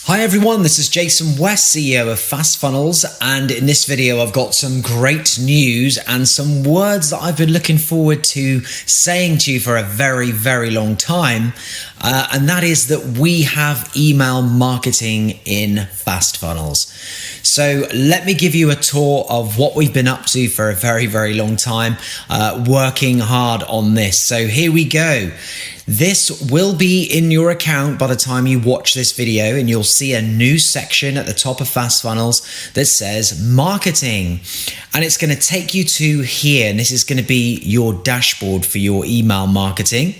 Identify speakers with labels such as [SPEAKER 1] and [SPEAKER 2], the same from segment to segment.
[SPEAKER 1] Hi everyone, this is Jason West, CEO of Fast Funnels, and in this video I've got some great news and some words that I've been looking forward to saying to you for a very, very long time, and that is that we have email marketing in Fast Funnels. So let me give you a tour of what we've been up to for a very, very long time, working hard on this. So here we go. This will be in your account by the time you watch this video, and you'll see a new section at the top of Fast Funnels that says marketing, and it's going to take you to here, and this is going to be your dashboard for your email marketing.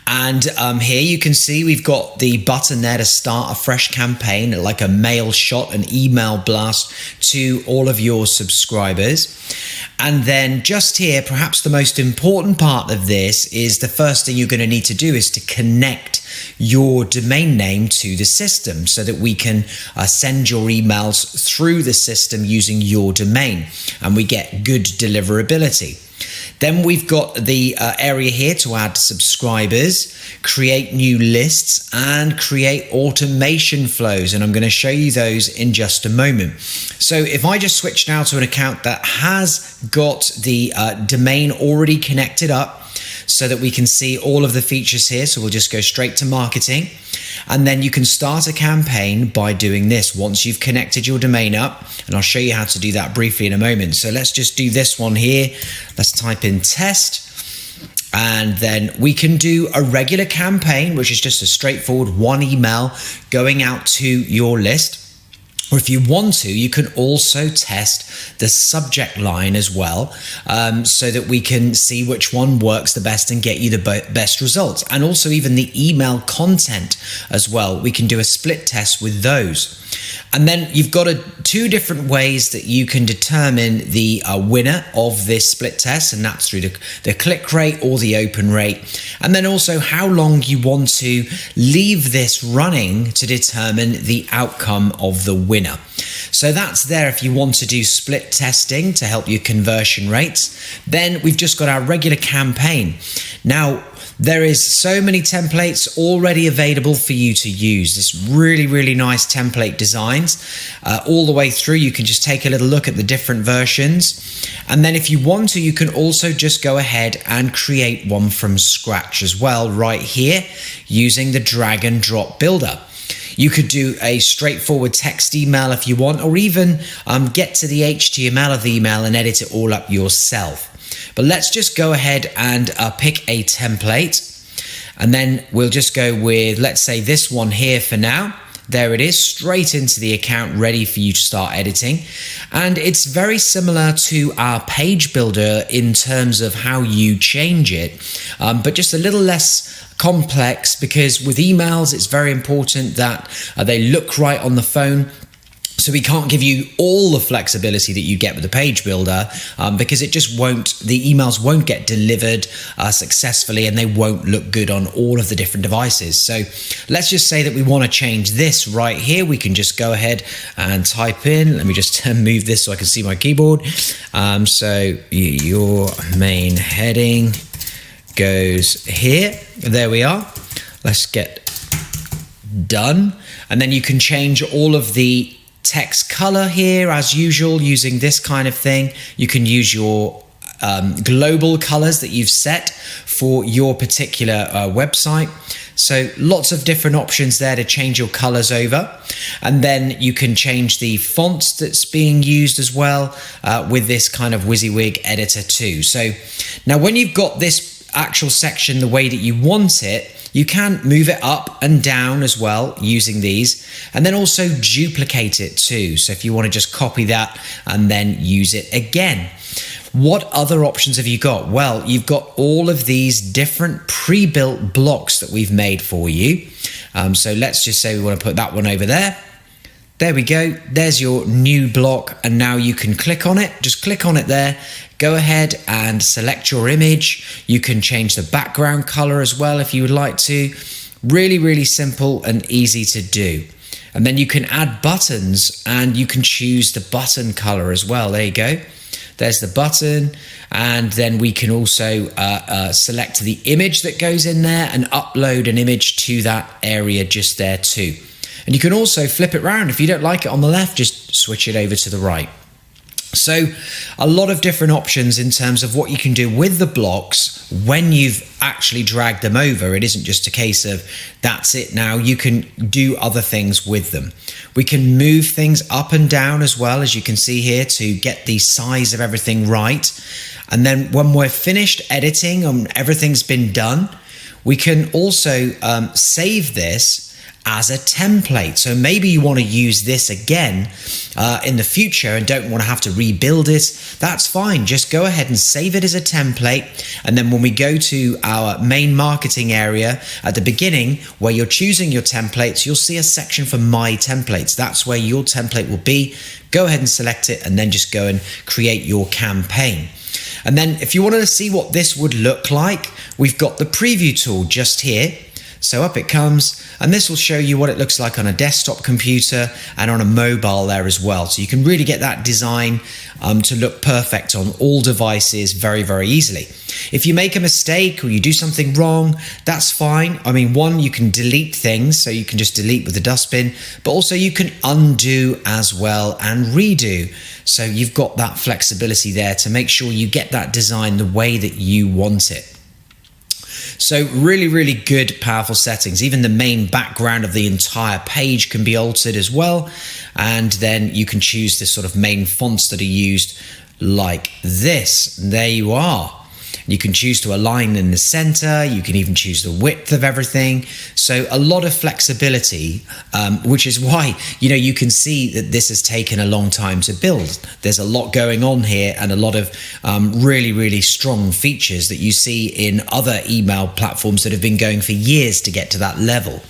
[SPEAKER 1] And here you can see we've got the button there to start a fresh campaign, like a mail shot, an email blast to all of your subscribers. And then just here, perhaps the most important part of this is the first thing you're going to need to do is to connect your domain name to the system so that we can send your emails through the system using your domain, and we get good deliverability. Then we've got the area here to add subscribers, create new lists, and create automation flows. And I'm going to show you those in just a moment. So if I just switch now to an account that has got the domain already connected up so that we can see all of the features here. So we'll just go straight to marketing. And then you can start a campaign by doing this once you've connected your domain up. And I'll show you how to do that briefly in a moment. So let's just do this one here. Let's type in test. And then we can do a regular campaign, which is just a straightforward one email going out to your list. Or if you want to, you can also test the subject line as well, so that we can see which one works the best and get you the best results. And also even the email content as well. We can do a split test with those. And then you've got two different ways that you can determine the winner of this split test, and that's through the click rate or the open rate. And then also how long you want to leave this running to determine the outcome of the winner. So that's there if you want to do split testing to help your conversion rates. Then we've just got our regular campaign. Now, there is so many templates already available for you to use. This really, really nice template designs all the way through. You can just take a little look at the different versions. And then if you want to, you can also just go ahead and create one from scratch as well right here using the drag and drop builder. You could do a straightforward text email if you want, or even get to the HTML of the email and edit it all up yourself. But let's just go ahead and pick a template, and then we'll just go with, let's say, this one here for now. There it is, straight into the account, ready for you to start editing. And it's very similar to our page builder in terms of how you change it, but just a little less complex, because with emails, it's very important that they look right on the phone. So we can't give you all the flexibility that you get with the page builder, because it just won't, the emails won't get delivered successfully, and they won't look good on all of the different devices. So let's just say that we want to change this right here. We can just go ahead and type in, let me just move this so I can see my keyboard. So your main heading goes here. There we are. Let's get done. And then you can change all of the text color here as usual using this kind of thing. You can use your global colors that you've set for your particular website. So lots of different options there to change your colors over. And then you can change the fonts that's being used as well with this kind of WYSIWYG editor too. So now when you've got this actual section the way that you want it, you can move it up and down as well using these, and then also duplicate it too. So if you want to just copy that and then use it again. What other options have you got? Well, you've got all of these different pre-built blocks that we've made for you. So let's just say we want to put that one over there. There we go. There's your new block, and now you can click on it. Just click on it there. Go ahead and select your image. You can change the background color as well if you would like to. Really, really simple and easy to do. And then you can add buttons, and you can choose the button color as well. There you go. There's the button, and then we can also select the image that goes in there and upload an image to that area just there too. And you can also flip it around. If you don't like it on the left, just switch it over to the right. So a lot of different options in terms of what you can do with the blocks when you've actually dragged them over. It isn't just a case of that's it now. You can do other things with them. We can move things up and down as well, as you can see here, to get the size of everything right. And then when we're finished editing and everything's been done, we can also save this as a template. So maybe you want to use this again in the future and don't want to have to rebuild it. That's fine. Just go ahead and save it as a template. And then when we go to our main marketing area at the beginning, where you're choosing your templates, you'll see a section for My Templates. That's where your template will be. Go ahead and select it and then just go and create your campaign. And then if you wanted to see what this would look like, we've got the preview tool just here. So up it comes, and this will show you what it looks like on a desktop computer and on a mobile there as well. So you can really get that design to look perfect on all devices very, very easily. If you make a mistake or you do something wrong, that's fine. I mean, one, you can delete things, so you can just delete with the dustbin, but also you can undo as well and redo. So you've got that flexibility there to make sure you get that design the way that you want it. So really, really good, powerful settings. Even the main background of the entire page can be altered as well. And then you can choose the sort of main fonts that are used like this. There you are. You can choose to align in the center. You can even choose the width of everything. So a lot of flexibility, which is why, you can see that this has taken a long time to build. There's a lot going on here and a lot of really, really strong features that you see in other email platforms that have been going for years to get to that level.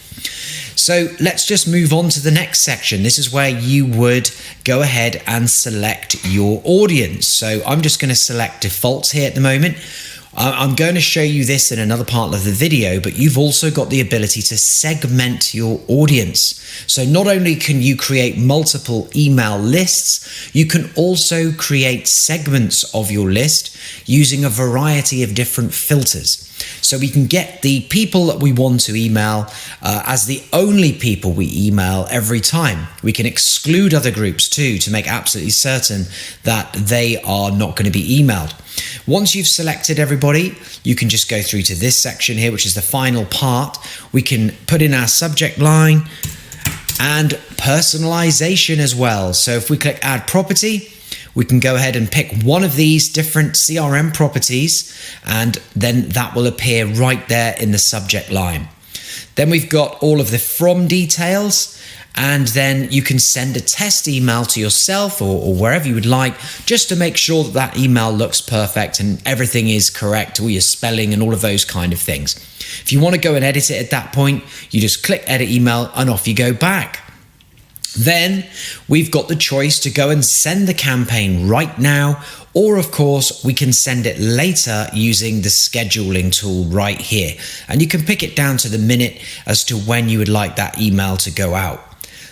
[SPEAKER 1] So let's just move on to the next section. This is where you would go ahead and select your audience. So I'm just going to select defaults here at the moment. I'm going to show you this in another part of the video, but you've also got the ability to segment your audience. So not only can you create multiple email lists, you can also create segments of your list using a variety of different filters. So we can get the people that we want to email as the only people we email every time. We can exclude other groups too to make absolutely certain that they are not going to be emailed. Once you've selected everybody, you can just go through to this section here, which is the final part. We can put in our subject line and personalization as well. So if we click add property, we can go ahead and pick one of these different CRM properties, and then that will appear right there in the subject line. Then we've got all of the from details, and then you can send a test email to yourself or wherever you would like, just to make sure that that email looks perfect and everything is correct, all your spelling and all of those kind of things. If you want to go and edit it at that point, you just click edit email and off you go back. Then we've got the choice to go and send the campaign right now, or of course we can send it later using the scheduling tool right here. And you can pick it down to the minute as to when you would like that email to go out.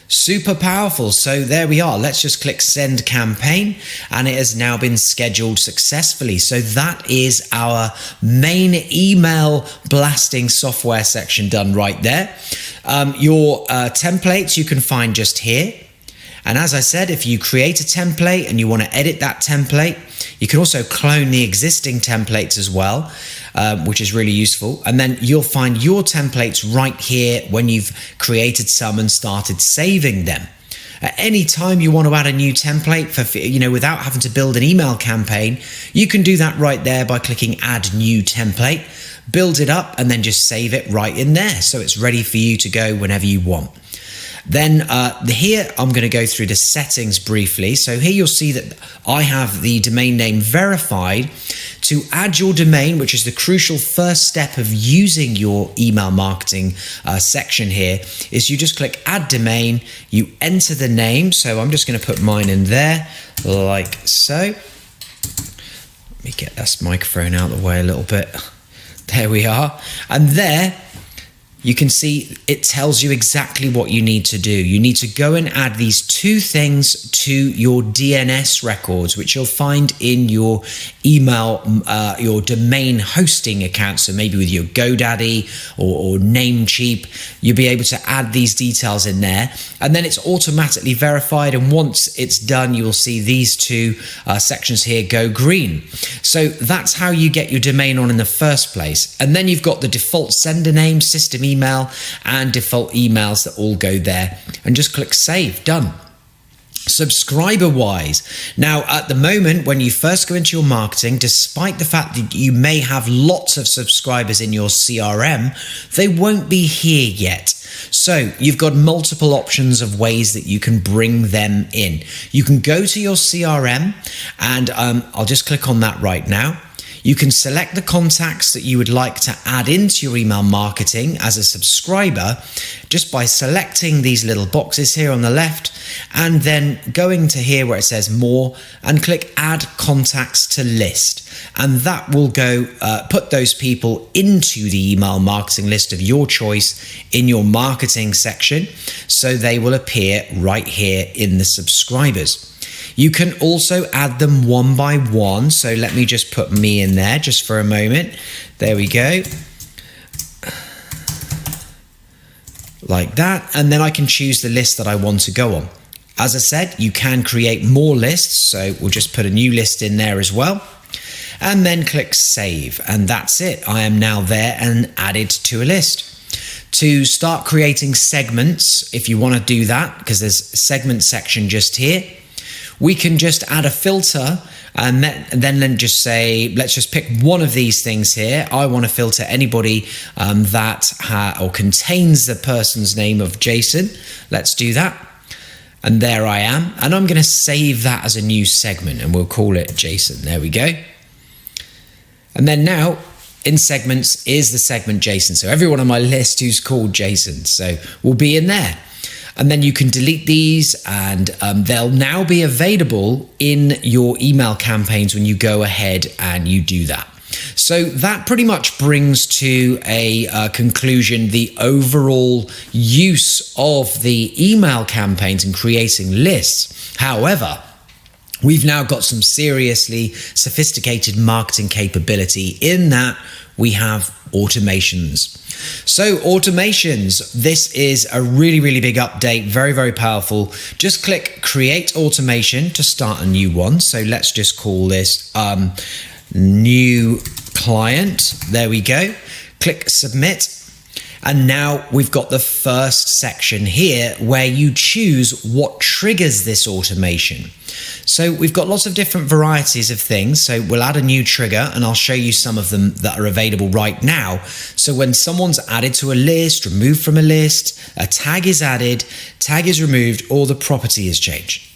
[SPEAKER 1] Super powerful. So there we are. Let's just click send campaign, and it has now been scheduled successfully. So that is our main email blasting software section done right there. Your templates you can find just here. And as I said, if you create a template and you want to edit that template, you can also clone the existing templates as well, which is really useful. And then you'll find your templates right here when you've created some and started saving them. At any time you want to add a new template for, without having to build an email campaign, you can do that right there by clicking add new template, build it up, and then just save it right in there. So it's ready for you to go whenever you want. Then here I'm going to go through the settings briefly. So here you'll see that I have the domain name verified. To add your domain, which is the crucial first step of using your email marketing section here, is you just click add domain, you enter the name. So I'm just going to put mine in there like so. Let me get this microphone out of the way a little bit. There we are. And there you can see it tells you exactly what you need to do. You need to go and add these two things to your DNS records, which you'll find in your email, your domain hosting account. So maybe with your GoDaddy or Namecheap, you'll be able to add these details in there. And then it's automatically verified. And once it's done, you will see these two sections here go green. So that's how you get your domain on in the first place. And then you've got the default sender name, system email, and default emails that all go there. And just click save, done. Subscriber wise, now at the moment when you first go into your marketing, despite the fact that you may have lots of subscribers in your CRM, they won't be here yet. So you've got multiple options of ways that you can bring them in. You can go to your CRM and I'll just click on that right now. You can select the contacts that you would like to add into your email marketing as a subscriber just by selecting these little boxes here on the left and then going to here where it says more and click add contacts to list. And that will go put those people into the email marketing list of your choice in your marketing section. So they will appear right here in the subscribers. You can also add them one by one. So let me just put me in there just for a moment. There we go. Like that. And then I can choose the list that I want to go on. As I said, you can create more lists. So we'll just put a new list in there as well. And then click save. And that's it. I am now there and added to a list. To start creating segments, if you want to do that, because there's a segment section just here, we can just add a filter and then just say, let's just pick one of these things here. I want to filter anybody that contains the person's name of Jason. Let's do that. And there I am. And I'm going to save that as a new segment and we'll call it Jason. There we go. And then now in segments is the segment Jason. So everyone on my list who's called Jason. So we'll be in there. And then you can delete these and they'll now be available in your email campaigns when you go ahead and you do that. So that pretty much brings to a conclusion the overall use of the email campaigns and creating lists. However, we've now got some seriously sophisticated marketing capability in that we have automations. So automations, this is a really, really big update, very, very powerful. Just click create automation to start a new one. So let's just call this new client. There we go. Click submit. And now we've got the first section here where you choose what triggers this automation. So we've got lots of different varieties of things. So we'll add a new trigger and I'll show you some of them that are available right now. So when someone's added to a list, removed from a list, a tag is added, tag is removed, or the property is changed.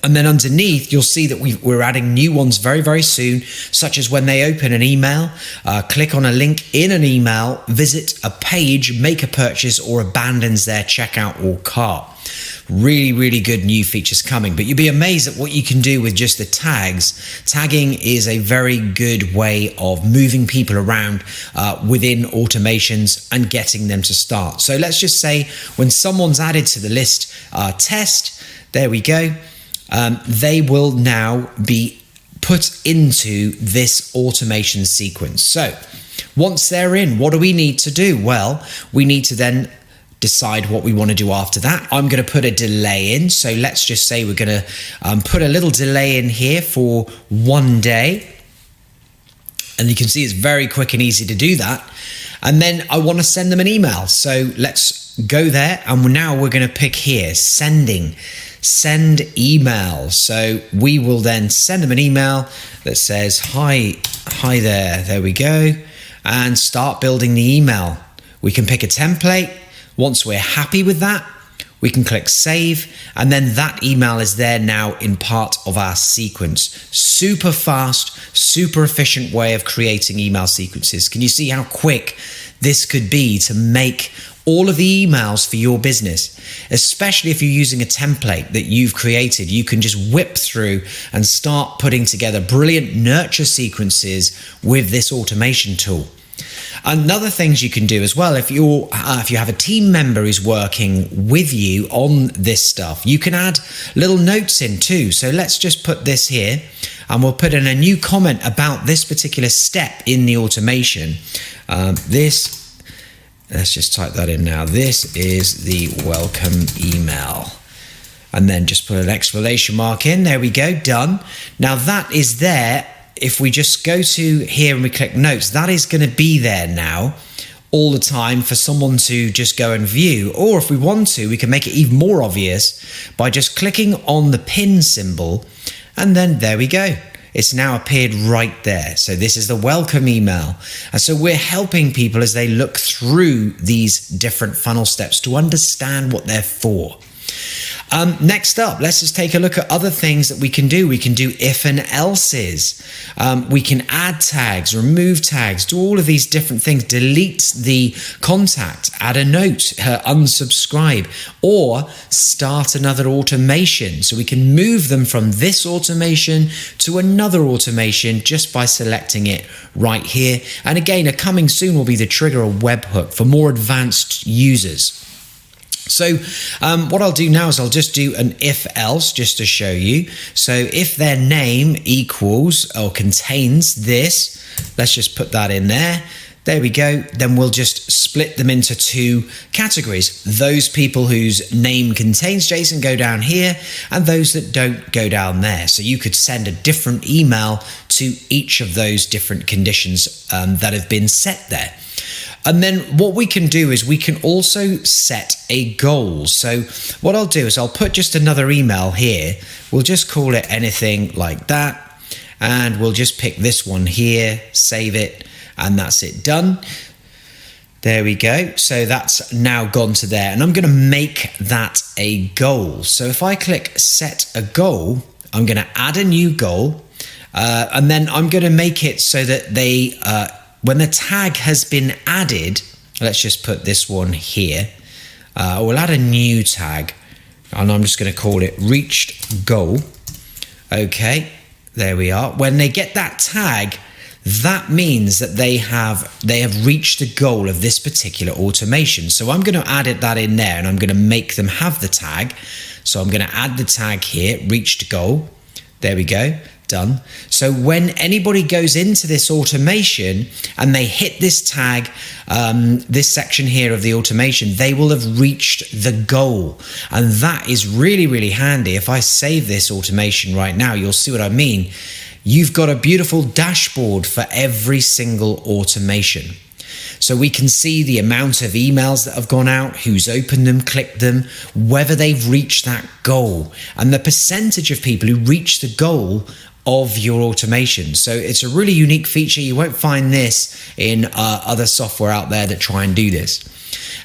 [SPEAKER 1] And then underneath, you'll see that we're adding new ones very, very soon, such as when they open an email, click on a link in an email, visit a page, make a purchase, or abandons their checkout or cart. Really, really good new features coming, but you'll be amazed at what you can do with just the tags. Tagging is a very good way of moving people around within automations and getting them to start. So let's just say when someone's added to the list test, there we go. They will now be put into this automation sequence. So once they're in, what do we need to do? Well, we need to then decide what we want to do after that. I'm going to put a delay in. So let's just say we're going to put a little delay in here for 1 day. And you can see it's very quick and easy to do that. And then I want to send them an email. So let's go there. And now we're going to pick here, send email. So we will then send them an email that says, hi there. There we go. And start building the email. We can pick a template. Once we're happy with that, we can click save, and then that email is there now in part of our sequence. Super fast, super efficient way of creating email sequences. Can you see how quick this could be to make all of the emails for your business? Especially if you're using a template that you've created, you can just whip through and start putting together brilliant nurture sequences with this automation tool. Another things you can do as well, if you have a team member who's working with you on this stuff, you can add little notes in too. So let's just put this here, and we'll put in a new comment about this particular step in the automation. Let's just type that in now. This is the welcome email. And then just put an exclamation mark in. There we go, done. Now that is there. If we just go to here and we click notes, that is going to be there now all the time for someone to just go and view. Or if we want to, we can make it even more obvious by just clicking on the pin symbol, and then there we go. It's now appeared right there. So this is the welcome email. And so we're helping people as they look through these different funnel steps to understand what they're for. Next up, let's just take a look at other things that we can do. We can do if and else's. We can add tags, remove tags, do all of these different things, delete the contact, add a note, unsubscribe, or start another automation. So we can move them from this automation to another automation just by selecting it right here. And again, a coming soon will be the trigger or webhook for more advanced users. So what I'll do now is I'll just do an if else just to show you. So if their name equals or contains this, let's just put that in there. There we go. Then we'll just split them into two categories. Those people whose name contains Jason go down here, and those that don't go down there. So you could send a different email to each of those different conditions that have been set there. And then what we can do is we can also set a goal. So what I'll do is I'll put just another email here. We'll just call it anything like that. And we'll just pick this one here, save it, and that's it, done. There we go. So that's now gone to there. And I'm going to make that a goal. So if I click set a goal, I'm going to add a new goal. And then I'm going to make it so that they... when the tag has been added, let's just put this one here. We'll add a new tag, and I'm just going to call it reached goal. Okay, there we are. When they get that tag, that means that they have reached the goal of this particular automation. So I'm going to add that in there, and I'm going to make them have the tag. So I'm going to add the tag here, reached goal. There we go. Done. So when anybody goes into this automation and they hit this tag, this section here of the automation, they will have reached the goal. And that is really, really handy. If I save this automation right now, you'll see what I mean. You've got a beautiful dashboard for every single automation. So we can see the amount of emails that have gone out, who's opened them, clicked them, whether they've reached that goal, and the percentage of people who reach the goal of your automation. So it's a really unique feature. You won't find this in other software out there that try and do this.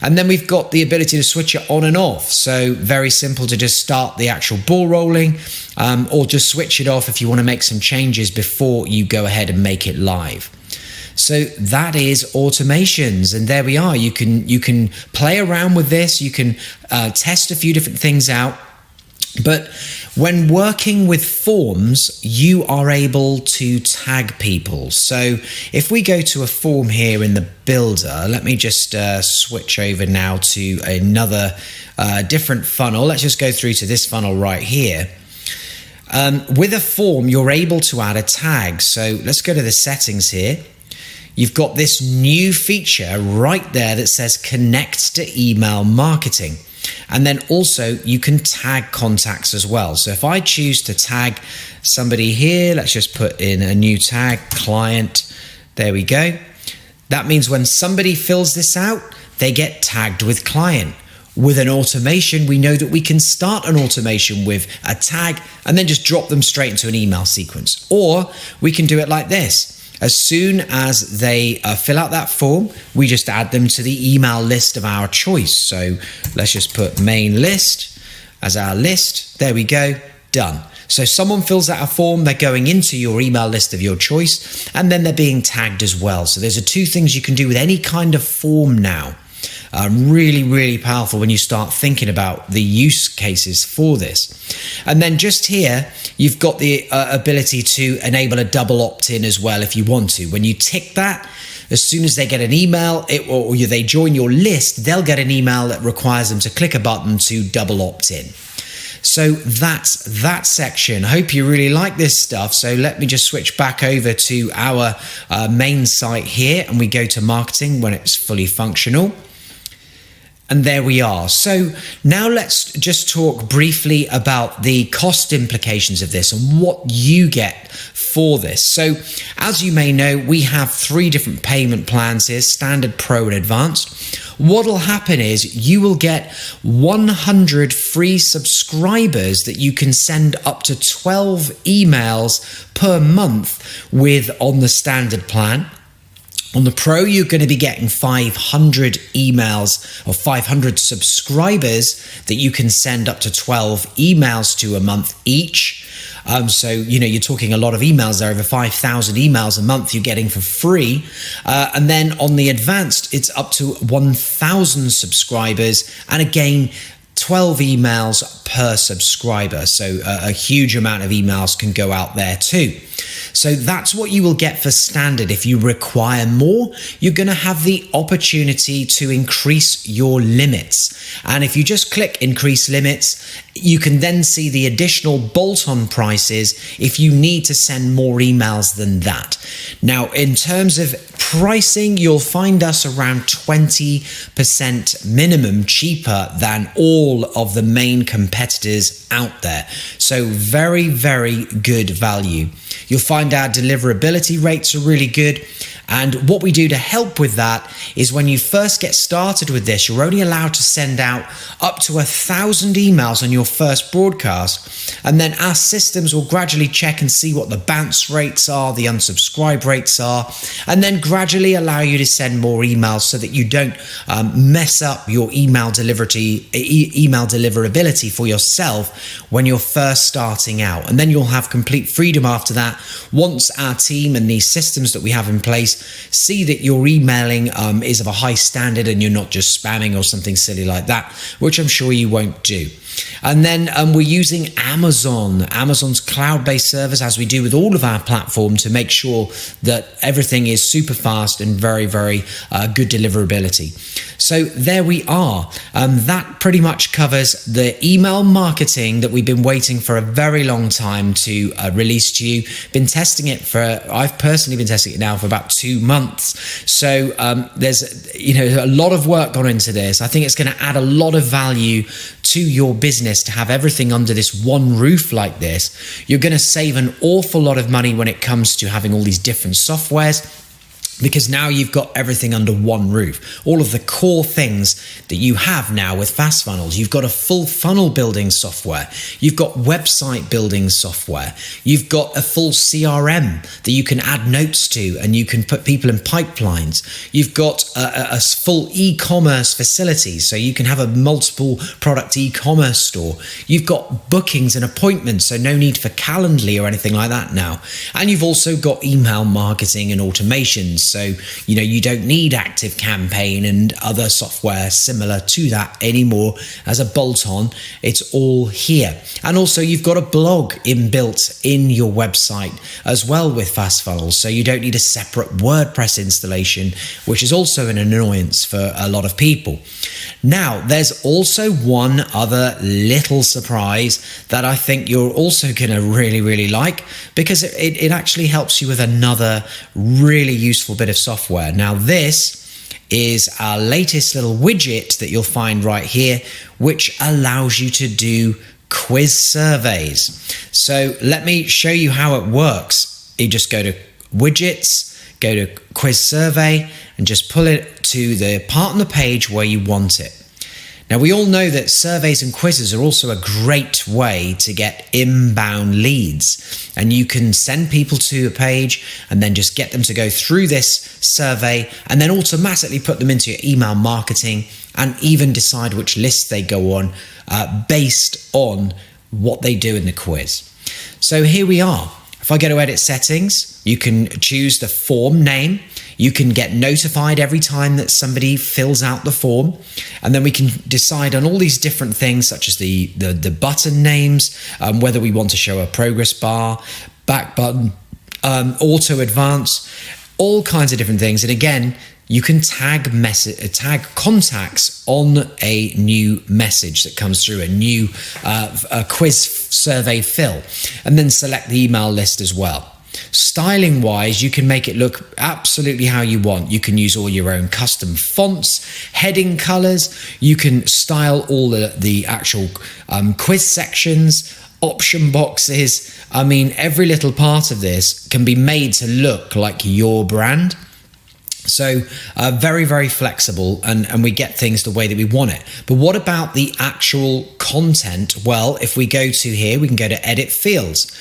[SPEAKER 1] And then we've got the ability to switch it on and off. So very simple to just start the actual ball rolling, or just switch it off if you want to make some changes before you go ahead and make it live. So that is automations, and there we are. You can play around with this. You can test a few different things out. But when working with forms, you are able to tag people. So if we go to a form here in the builder, let me just switch over now to another different funnel. Let's just go through to this funnel right here. With a form, you're able to add a tag. So let's go to the settings here. You've got this new feature right there that says connect to email marketing. And then also you can tag contacts as well. So if I choose to tag somebody here, let's just put in a new tag, client. There we go. That means when somebody fills this out, they get tagged with client. With an automation, we know that we can start an automation with a tag and then just drop them straight into an email sequence. Or we can do it like this. As soon as they fill out that form, we just add them to the email list of our choice. So let's just put main list as our list. There we go, done. So someone fills out a form, they're going into your email list of your choice, and then they're being tagged as well. So there's two things you can do with any kind of form now. Really, really powerful when you start thinking about the use cases for this. And then just here, you've got the ability to enable a double opt-in as well if you want to. When you tick that, As soon as they get an email or they join your list, they'll get an email that requires them to click a button to double opt in. So that's that section. I hope you really like this stuff. So let me just switch back over to our main site here, and we go to marketing when it's fully functional. And there we are. So now let's just talk briefly about the cost implications of this and what you get for this. So as you may know, we have 3 different payment plans here: standard, pro, and advanced. What'll happen is you will get 100 free subscribers that you can send up to 12 emails per month with on the standard plan. On the Pro, you're going to be getting 500 emails or 500 subscribers that you can send up to 12 emails to a month each. So, you're talking a lot of emails there, over 5,000 emails a month you're getting for free. And then on the Advanced, it's up to 1,000 subscribers. And again, 12 emails per subscriber. So a huge amount of emails can go out there too. So that's what you will get for standard. If you require more, you're going to have the opportunity to increase your limits. And if you just click increase limits, you can then see the additional bolt-on prices if you need to send more emails than that. Now, in terms of pricing, you'll find us around 20% minimum cheaper than all of the main competitors out there. So very, very good value. You'll find our deliverability rates are really good. And what we do to help with that is when you first get started with this, you're only allowed to send out up to 1,000 emails on your first broadcast. And then our systems will gradually check and see what the bounce rates are, the unsubscribe rates are, and then gradually allow you to send more emails so that you don't mess up your email deliverability for yourself when you're first starting out. And then you'll have complete freedom after that once our team and these systems that we have in place see that your emailing is of a high standard and you're not just spamming or something silly like that, which I'm sure you won't do. And then we're using Amazon's cloud-based service, as we do with all of our platform, to make sure that everything is super fast and very, very good deliverability. So there we are. That pretty much covers the email marketing that we've been waiting for a very long time to release to you. I've personally been testing it now for about 2 months. So there's a lot of work gone into this. I think it's going to add a lot of value to your business to have everything under this one roof like this. You're going to save an awful lot of money when it comes to having all these different softwares, because now you've got everything under one roof. All of the core things that you have now with Fast Funnels. You've got a full funnel building software. You've got website building software. You've got a full CRM that you can add notes to and you can put people in pipelines. You've got a full e-commerce facility, so you can have a multiple product e-commerce store. You've got bookings and appointments, so no need for Calendly or anything like that now. And you've also got email marketing and automations. So, you don't need Active Campaign and other software similar to that anymore as a bolt-on. It's all here. And also you've got a blog inbuilt in your website as well with Fast Funnels. So you don't need a separate WordPress installation, which is also an annoyance for a lot of people. Now, there's also one other little surprise that I think you're also going to really, really like, because it actually helps you with another really useful bit of software. Now, this is our latest little widget that you'll find right here, which allows you to do quiz surveys. So let me show you how it works. You just go to widgets, go to quiz survey, and just pull it to the part on the page where you want it. Now, we all know that surveys and quizzes are also a great way to get inbound leads, and you can send people to a page and then just get them to go through this survey and then automatically put them into your email marketing and even decide which lists they go on based on what they do in the quiz. So here we are. If I go to edit settings, you can choose the form name. You can get notified every time that somebody fills out the form. And then we can decide on all these different things, such as the button names, whether we want to show a progress bar, back button, auto advance. all kinds of different things. And again, you can tag contacts on a new message that comes through, a new quiz survey fill, and then select the email list as well. Styling wise, you can make it look absolutely how you want. You can use all your own custom fonts, heading colors. You can style all the actual quiz sections, option boxes. I mean, every little part of this can be made to look like your brand. So very, very flexible, and we get things the way that we want it. But what about the actual content? Well, if we go to here, we can go to edit fields.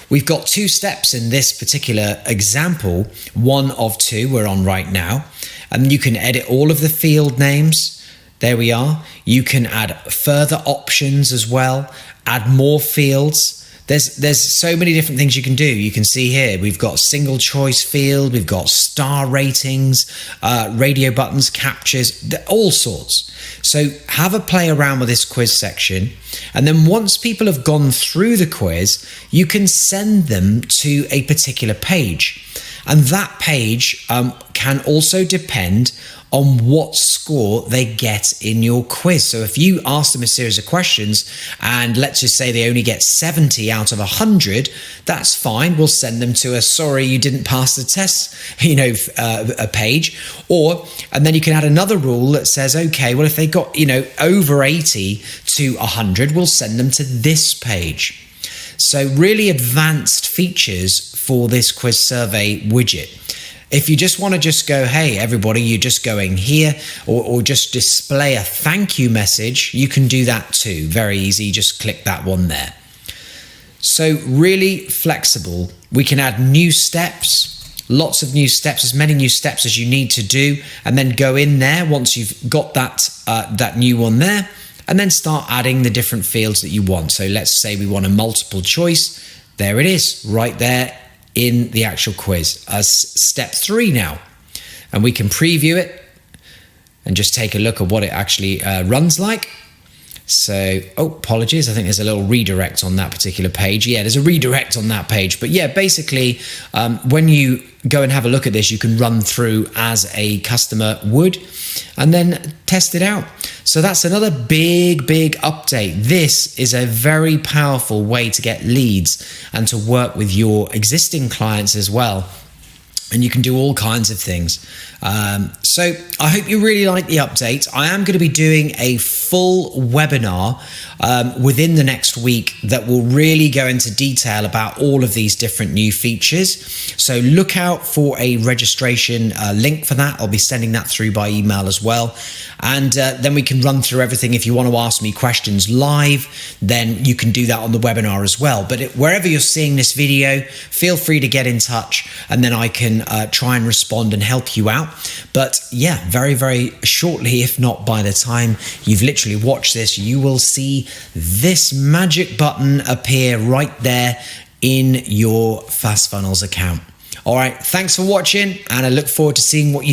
[SPEAKER 1] We've got 2 steps in this particular example, 1 of 2 we're on right now. And you can edit all of the field names. There we are. You can add further options as well, add more fields. There's so many different things you can do. You can see here, we've got single choice field, we've got star ratings, radio buttons, captures, all sorts. So have a play around with this quiz section. And then once people have gone through the quiz, you can send them to a particular page. And that page can also depend on what score they get in your quiz. So if you ask them a series of questions and let's just say they only get 70 out of 100, that's fine. We'll send them to a sorry you didn't pass the test, a page. And then you can add another rule that says, okay, well if they got, over 80 to 100, we'll send them to this page. So really advanced features for this quiz survey widget. If you just want to just go, hey, everybody, you're just going here, or just display a thank you message, you can do that too. Very easy. Just click that one there. So really flexible. We can add new steps, lots of new steps, as many new steps as you need to do, and then go in there once you've got that new one there, and then start adding the different fields that you want. So let's say we want a multiple choice. There it is, right there in the actual quiz as step 3 now. And we can preview it and just take a look at what it actually runs like. So, apologies, I think there's a little redirect on that particular page. Yeah, there's a redirect on that page. But yeah, basically, when you go and have a look at this, you can run through as a customer would and then test it out. So that's another big update. This is a very powerful way to get leads and to work with your existing clients as well. And you can do all kinds of things. So I hope you really like the update. I am going to be doing a full webinar within the next week that will really go into detail about all of these different new features. So look out for a registration link for that. I'll be sending that through by email as well. And then we can run through everything. If you want to ask me questions live, then you can do that on the webinar as well. But wherever you're seeing this video, feel free to get in touch and then I can try and respond and help you out. But yeah, very, very shortly, if not by the time you've literally watched this, you will see this magic button appear right there in your Fast Funnels account. All right, thanks for watching, and I look forward to seeing what you